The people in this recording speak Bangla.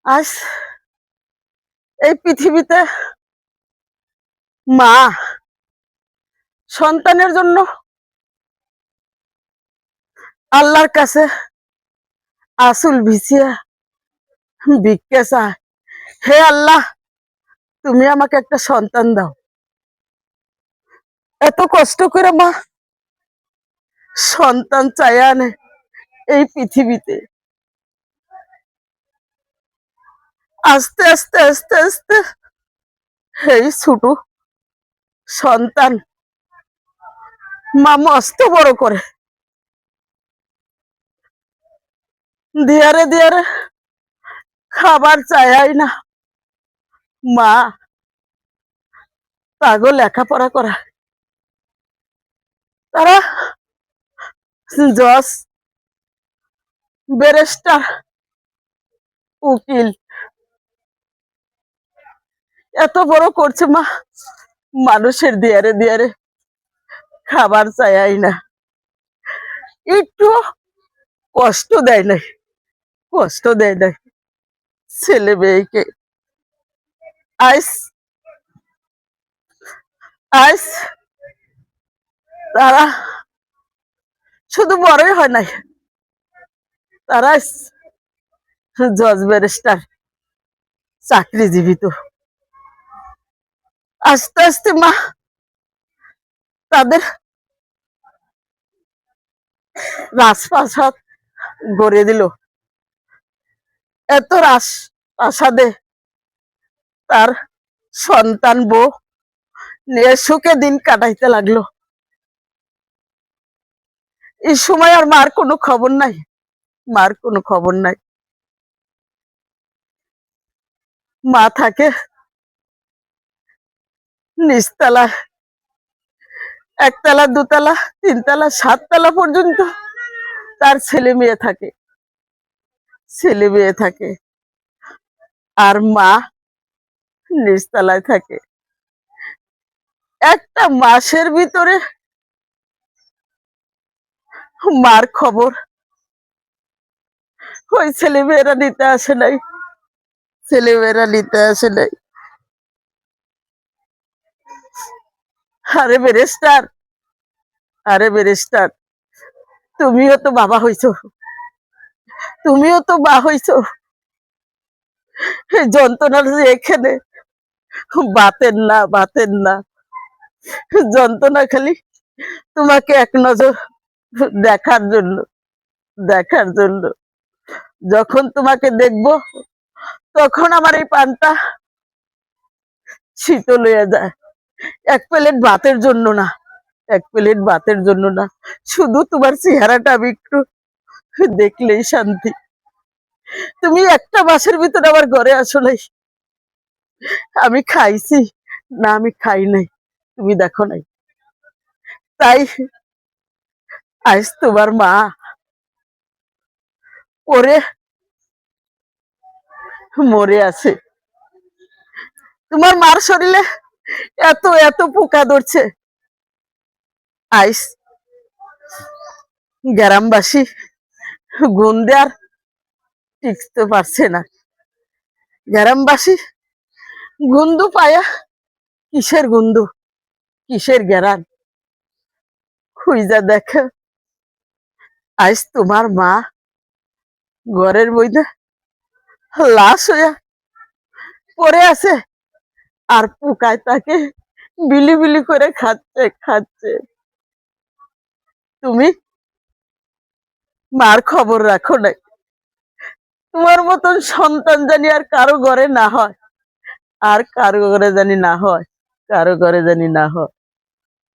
আজ এই পৃথিবীতে মা সন্তানের জন্য আল্লাহর কাছে আসল ভিছিয়ে ভিক্ষা চায়, হে আল্লাহ তুমি আমাকে একটা সন্তান দাও। এত কষ্ট করে মা সন্তান চায় আনে এই পৃথিবীতে। আস্তে আস্তে আস্তে আস্তে এই ছোট সন্তান মা মস্ত বড় করে, দিয়ারে দিয়ারে খাবার চাই না। মা তাগো লেখাপড়া করা, তারা জজ, ব্যারিস্টার, উকিল এত বড় করছে মা, মানুষের দিয়ারে দিয়ারে খাবার চাই না, একটু কষ্ট দেয় নাই, কষ্ট দেয় নাই ছেলে মেয়েকে। আইস আইস তারা শুধু বড়ই হয় নাই, তারা জজ ব্যারিস্টার চাকরিজীবী। তো আস্তে আস্তে মা তাদের রাজপ্রাসাদ গড়ে দিল। এত রাজপ্রাসাদে তার সন্তান বউ নিয়ে সুখে দিন কাটাইতে লাগলো। এই সময় আর মার কোনো খবর নাই, মার কোনো খবর নাই। মা থাকে নিচতলা, একতলা, দুতলা, তিনতলা, সাততলা পর্যন্ত তার ছেলে মেয়ে থাকে, ছেলে মেয়ে থাকে, আর মা নিচতলায় থাকে। একটা মাসের ভিতরে মার খবর ওই ছেলে মেয়েরা নিতে আসে নাই, ছেলে মেয়েরা নিতে আসে নাই। আরে ব্যারিস্টার, আরে ব্যারিস্টার তুমিও তো বাবা হইছো, তুমিও তো মা হইছো। এই যন্ত্রণার যে এখানে বাতেন না, বাতেন না, যন্ত্রণা খালি তোমাকে এক নজর দেখার জন্য, দেখার জন্য। যখন তোমাকে দেখবো তখন আমার এই পানটা শীতল হয়ে যায়। এক প্লেট ভাতের জন্য না, এক প্লেট ভাতের জন্য না, শুধু তোমার চেহারাটা আমি একটু দেখলেই শান্তি। তুমি একটা মাসের ভিতরে আমার ঘরে আসো নাই, আমি খাইছি না আমি খাই নাই তুমি দেখো নাই। তাই আজ তোমার মা পরে মরে আছে। তোমার মার শরীরে এত এত পোকা ধরছে, আইস গ্রামবাসী গন্ধে আর টিকতে পারছে না। গ্রামবাসী গন্ধ পায়া, কিসের গন্ধ, কিসের গ্যারান, খুঁজা দেখে আজ তোমার মা ঘরের মধ্যে লাশ হইয়া পড়ে আছে, আর পোকায় তাকে বিলি বিলি করে খাচ্ছে খাচ্ছে। তুমি মার খবর রাখো নাই, তোমার মতন সন্তান জানি আর কারো ঘরে না হয়, আর কারো ঘরে জানি না হয়, কারো ঘরে জানি না হয়।